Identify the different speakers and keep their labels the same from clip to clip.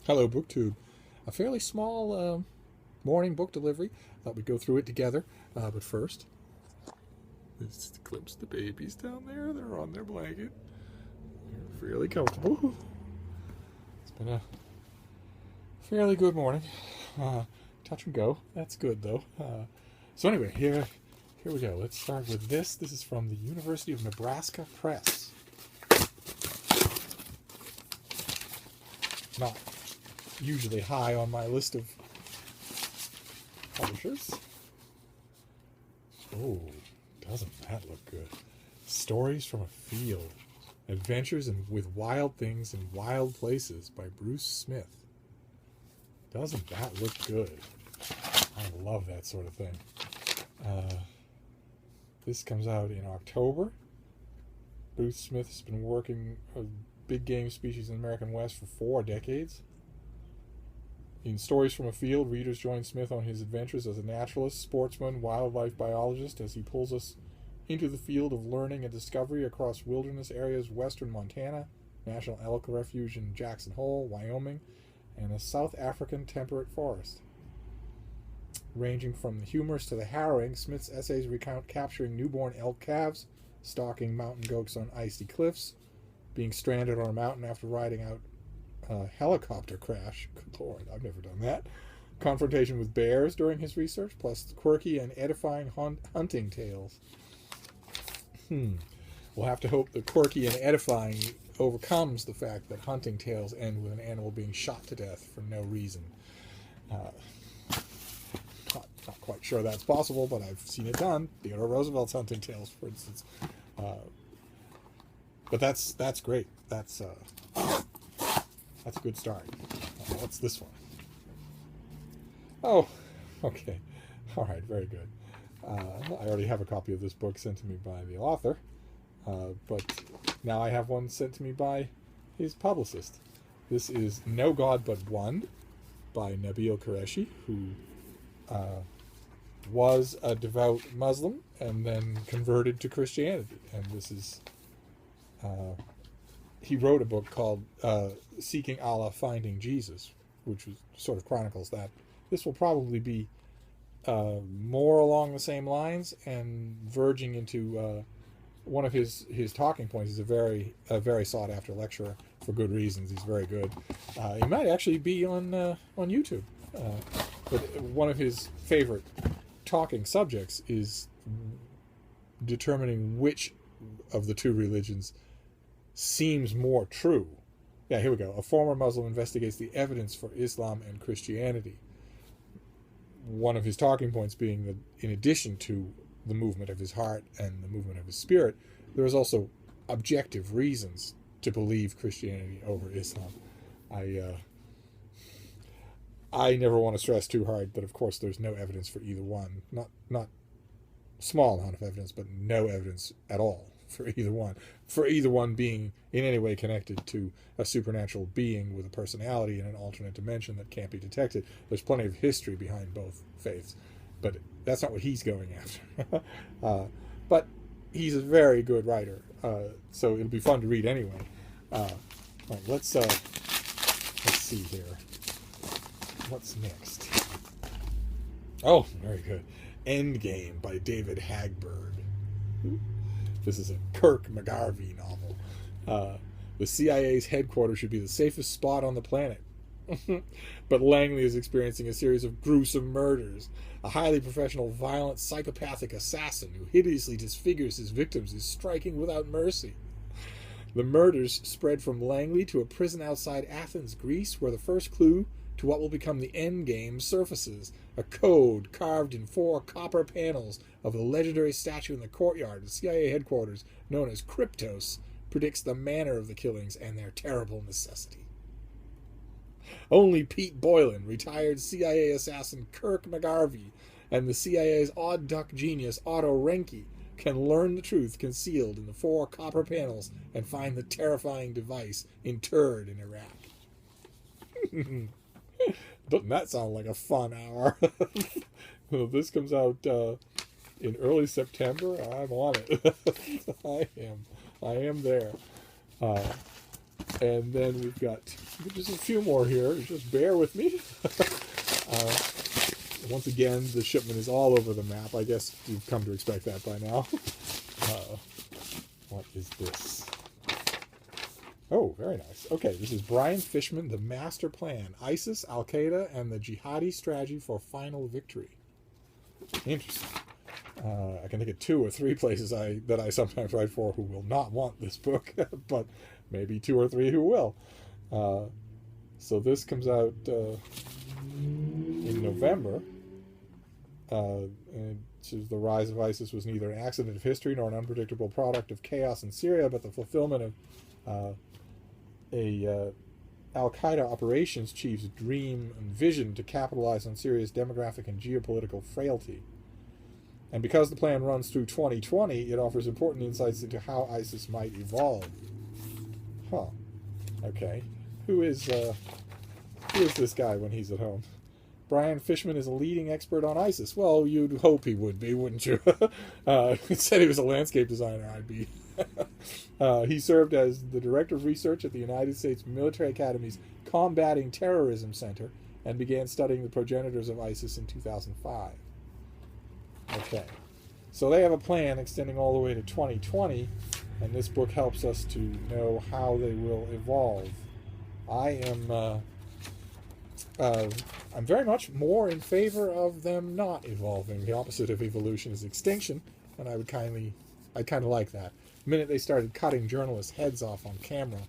Speaker 1: Hello, BookTube. A fairly small morning book delivery. Thought we'd go through it together. But first, let's glimpse the babies down there. They're on their blanket. They're fairly comfortable. It's been a fairly good morning. Touch and go. That's good, though. So anyway, here we go. Let's start with this. This is from the University of Nebraska Press. Not usually high on my list of publishers. Oh, doesn't that look good? Stories from a Field. Adventures with Wild Things in Wild Places by Bruce Smith. Doesn't that look good? I love that sort of thing. This comes out in October. Bruce Smith has been working with big game species in the American West for 4 decades. In Stories from a Field, readers join Smith on his adventures as a naturalist, sportsman, wildlife biologist as he pulls us into the field of learning and discovery across wilderness areas, western Montana, National Elk Refuge in Jackson Hole, Wyoming, and a South African temperate forest. Ranging from the humorous to the harrowing, Smith's essays recount capturing newborn elk calves, stalking mountain goats on icy cliffs, being stranded on a mountain after riding out a helicopter crash. Good Lord, I've never done that. Confrontation with bears during his research, plus quirky and edifying hunting tales. We'll have to hope the quirky and edifying overcomes the fact that hunting tales end with an animal being shot to death for no reason. Not quite sure that's possible, but I've seen it done. Theodore Roosevelt's hunting tales, for instance. But that's great. That's a good start. What's this one? Oh, okay. All right, very good. I already have a copy of this book sent to me by the author, but now I have one sent to me by his publicist. This is No God But One by Nabeel Qureshi, who was a devout Muslim and then converted to Christianity. And this is... he wrote a book called Seeking Allah, Finding Jesus, which was, sort of chronicles that. This will probably be more along the same lines and verging into one of his talking points. He's a very sought after lecturer for good reasons. He's very good. He might actually be on YouTube. But one of his favorite talking subjects is determining which of the two religions seems more true. Yeah, here we go. A former Muslim investigates the evidence for Islam and Christianity. One of his talking points being that in addition to the movement of his heart and the movement of his spirit, there is also objective reasons to believe Christianity over Islam. I never want to stress too hard, but of course there's no evidence for either one. Not small amount of evidence, but no evidence at all for either one. For either one being in any way connected to a supernatural being with a personality in an alternate dimension that can't be detected. There's plenty of history behind both faiths, but that's not what he's going after. But he's a very good writer, so it'll be fun to read anyway. All right, let's see here. What's next? Oh, very good. Endgame by David Hagberg. This is a Kirk McGarvey novel. The CIA's headquarters should be the safest spot on the planet. But Langley is experiencing a series of gruesome murders. A highly professional, violent, psychopathic assassin who hideously disfigures his victims is striking without mercy. The murders spread from Langley to a prison outside Athens, Greece, where the first clue to what will become the Endgame surfaces. A code carved in 4 copper panels of the legendary statue in the courtyard of CIA headquarters, known as Kryptos, predicts the manner of the killings and their terrible necessity. Only Pete Boylan, retired CIA assassin Kirk McGarvey, and the CIA's odd duck genius Otto Renke can learn the truth concealed in the 4 copper panels and find the terrifying device interred in Iraq. Doesn't that sound like a fun hour? Well, this comes out in early September. I'm on it. I am there. And then we've got just a few more here. Just bear with me. Once again, the shipment is all over the map. I guess you've come to expect that by now. What is this? Oh, very nice. Okay, this is Brian Fishman, The Master Plan, ISIS, Al-Qaeda, and the Jihadi Strategy for Final Victory. Interesting. I can think of 2 or 3 places that I sometimes write for who will not want this book, but maybe 2 or 3 who will. So this comes out in November. And says the rise of ISIS was neither an accident of history nor an unpredictable product of chaos in Syria, but the fulfillment of a Al-Qaeda operations chief's dream and vision to capitalize on Syria's demographic and geopolitical frailty. And because the plan runs through 2020, it offers important insights into how ISIS might evolve. Huh. Okay. Who is this guy when he's at home? Brian Fishman is a leading expert on ISIS. Well, you'd hope he would be, wouldn't you? He said he was a landscape designer. I'd be. He served as the director of research at the United States Military Academy's Combating Terrorism Center and began studying the progenitors of ISIS in 2005. Okay. So they have a plan extending all the way to 2020, and this book helps us to know how they will evolve. I'm very much more in favor of them not evolving. The opposite of evolution is extinction, and I kind of like that. The minute they started cutting journalists' heads off on camera,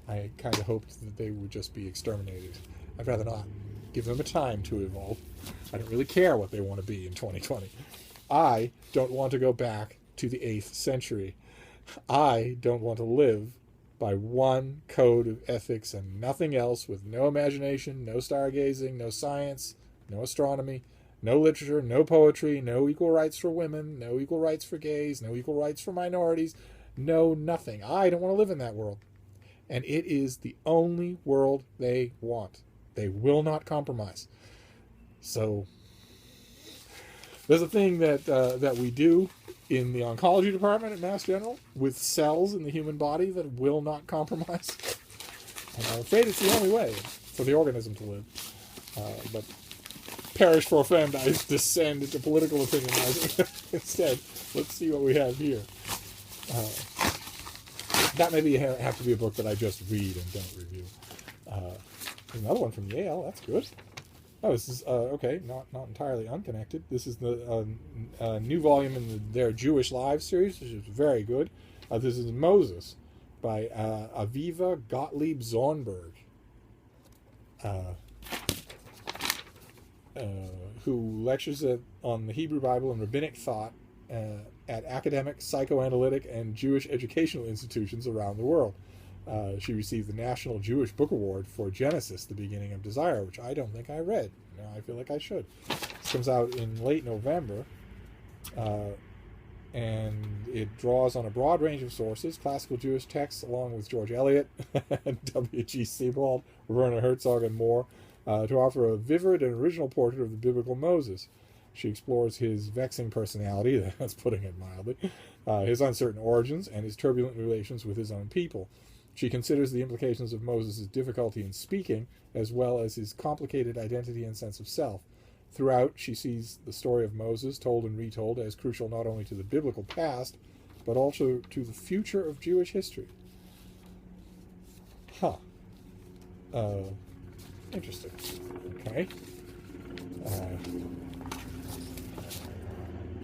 Speaker 1: I kind of hoped that they would just be exterminated. I'd rather not. Give them a time to evolve. I don't really care what they want to be in 2020. I don't want to go back to the 8th century. I don't want to live by one code of ethics and nothing else, with no imagination, no stargazing, no science, no astronomy, no literature, no poetry, no equal rights for women, no equal rights for gays, no equal rights for minorities, no nothing. I don't want to live in that world. And it is the only world they want. They will not compromise. So there's a thing that we do in the oncology department at Mass General with cells in the human body that will not compromise. And I'm afraid it's the only way for the organism to live. But perish for offend, I descend into political opinionizing instead. Let's see what we have here. That maybe have to be a book that I just read and don't review. Another one from Yale, that's good. Oh, this is, okay, not entirely unconnected. This is the new volume in their Jewish Lives series, which is very good. This is Moses by Aviva Gottlieb Zornberg, who lectures on the Hebrew Bible and rabbinic thought at academic, psychoanalytic, and Jewish educational institutions around the world. She received the National Jewish Book Award for Genesis, The Beginning of Desire, which I don't think I read. Now I feel like I should. This comes out in late November, and it draws on a broad range of sources, classical Jewish texts, along with George Eliot, W.G. Sebald, Werner Herzog, and more, to offer a vivid and original portrait of the biblical Moses. She explores his vexing personality, that's putting it mildly, his uncertain origins, and his turbulent relations with his own people. She considers the implications of Moses' difficulty in speaking, as well as his complicated identity and sense of self. Throughout, she sees the story of Moses, told and retold, as crucial not only to the biblical past, but also to the future of Jewish history. Huh. Interesting. Okay.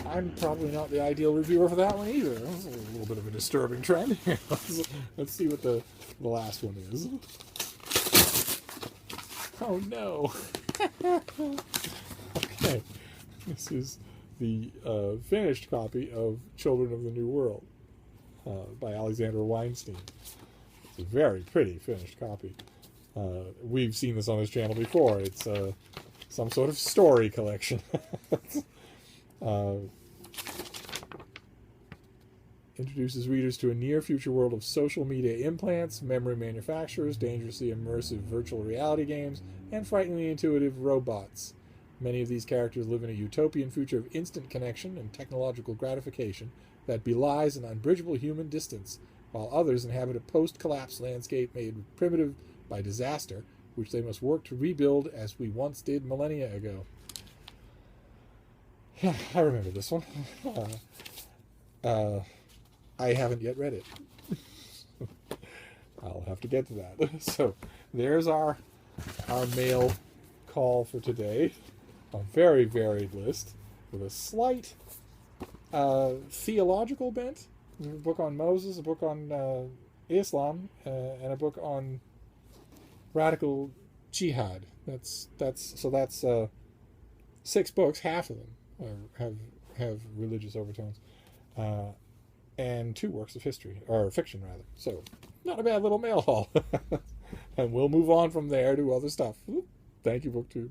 Speaker 1: I'm probably not the ideal reviewer for that one either. That's a little bit of a disturbing trend. Let's see what the last one is. Oh no. Okay. This is the finished copy of Children of the New World by Alexandra Weinstein. It's a very pretty finished copy. We've seen this on this channel before. It's some sort of story collection. Introduces readers to a near-future world of social media implants, memory manufacturers, dangerously immersive virtual reality games, and frighteningly intuitive robots. Many of these characters live in a utopian future of instant connection and technological gratification that belies an unbridgeable human distance while others inhabit a post-collapse landscape made primitive by disaster, which they must work to rebuild as we once did millennia ago. I remember this one. I haven't yet read it. I'll have to get to that. So there's our mail call for today. A very varied list with a slight theological bent. A book on Moses, a book on Islam, and a book on radical jihad. That's 6 books. Half of them have religious overtones, and 2 works of history or fiction rather. So not a bad little mail haul. And we'll move on from there to other stuff. Thank you, BookTube.